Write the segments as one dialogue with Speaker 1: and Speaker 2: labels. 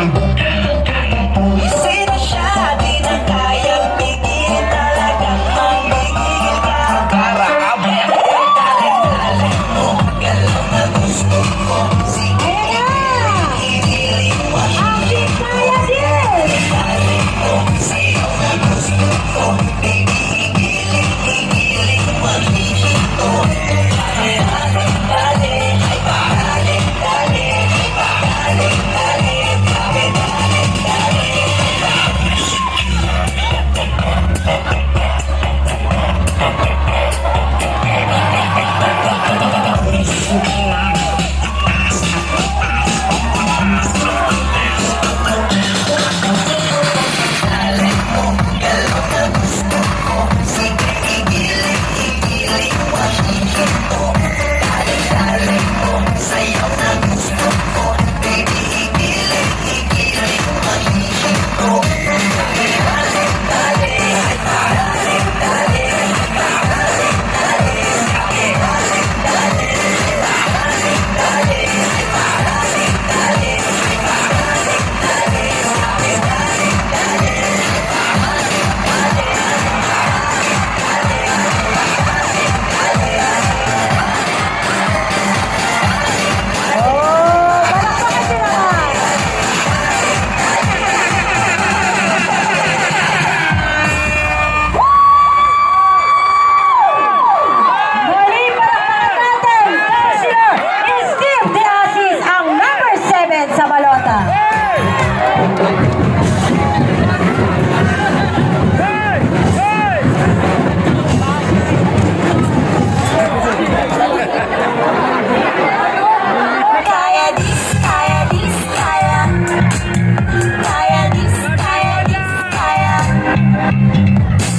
Speaker 1: Sino siya? Di na kayang pigil, talagang mamigil ka. Para ka ba? Dali mo, galaw na gusto ko. Sige, igiling mo. Ang di kaya din. Dali mo, sayaw na gusto ko. Baby, igiling mo. Hihit ko. Dali, dali, ay dali, dali, dali, dali, dali, dali.
Speaker 2: Muli palakpakan natin, Councilor Steve De Asis, ang number 7 sa balota.
Speaker 1: Kaya dis, kaya dis, kaya. Kaya dis, kaya dis, kaya.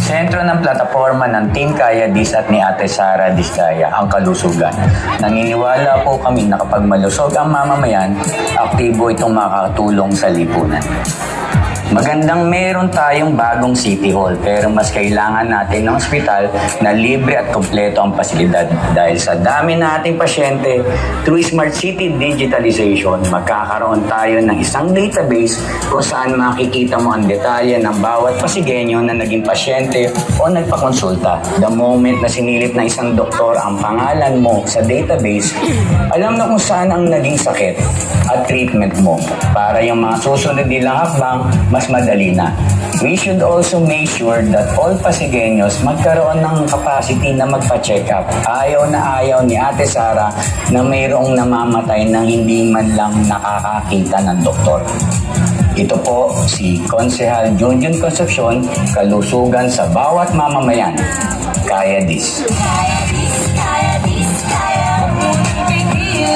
Speaker 3: Sentro ng plataforma ng Team Kaya Dis at ni Ate Sara Diskaya ang kalusugan. Naniniwala po kami na kapag malusog ang mamamayan, aktibo itong makakatulong sa lipunan. Magandang meron tayong bagong City Hall pero mas kailangan natin ng ospital na libre at kompleto ang pasilidad. Dahil sa dami nating pasyente, through Smart City Digitalization, magkakaroon tayo ng isang database kung saan makikita mo ang detalye ng bawat pasigenyo na naging pasyente o nagpakonsulta. The moment na sinilip ng isang doktor ang pangalan mo sa database, alam na kung saan ang naging sakit at treatment mo para yung mga susunod nilang hakbang mas madali na. We should also make sure that all Pasigueños magkaroon ng capacity na magpa-check up. Ayaw na ayaw ni Ate Sara na mayroong namamatay na hindi man lang nakakakita ng doktor. Ito po si Konsehal Junjun Concepcion, kalusugan sa bawat mamamayan. Kaya dis.
Speaker 1: Kaya dis, kaya dis, kaya. Kaya dis,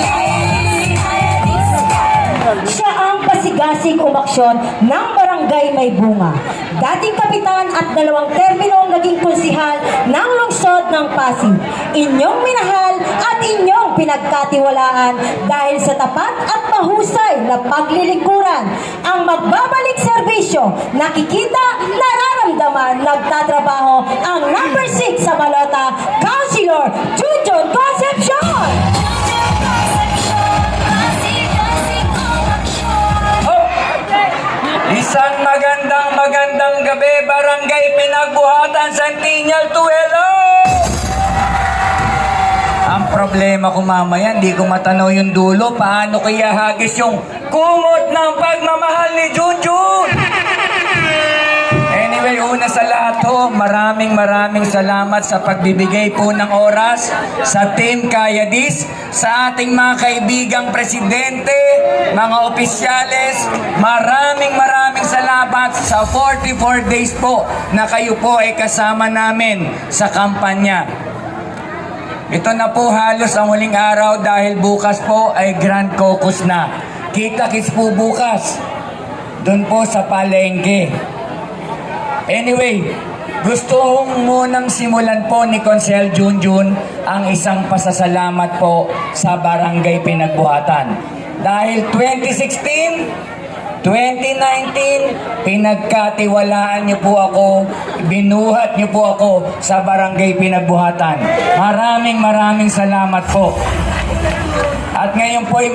Speaker 1: kaya dis, kaya.
Speaker 2: Siya ang pasigasig umaksyon ng Barangay May Bunga. Dating kapitan at 2 terminong naging konsihal ng lungsod ng Pasig. Inyong minahal at inyong pinagkatiwalaan dahil sa tapat at mahusay na paglilingkuran. Ang magbabalik serbisyo, nakikita, nararamdaman, nagtatrabaho ang number 6 sa balota, Councilor Junjun Concepcion!
Speaker 3: Isang magandang gabi, Barangay Pinagbuhatan, Santiñal to hello! Ang problema ko mamaya, hindi ko matanaw yung dulo. Paano kaya hagis yung kumot ng pagmamahal ni Junjun? Anyway, una sa lahat ho, maraming salamat sa pagbibigay po ng oras sa Team Kaya Dis, sa ating mga kaibigang presidente, mga opisyales, maraming salamat sa 44 days po na kayo po ay kasama namin sa kampanya. Ito na po halos ang huling araw dahil bukas po ay Grand Caucus na. Kita-kits po bukas, doon po sa palengke. Anyway, gusto kong munang simulan po ni Konsehal Junjun ang isang pasasalamat po sa Barangay Pinagbuhatan. Dahil 2016, 2019, pinagkatiwalaan niyo po ako, binuhat niyo po ako sa Barangay Pinagbuhatan. Maraming salamat po. At ngayon po ay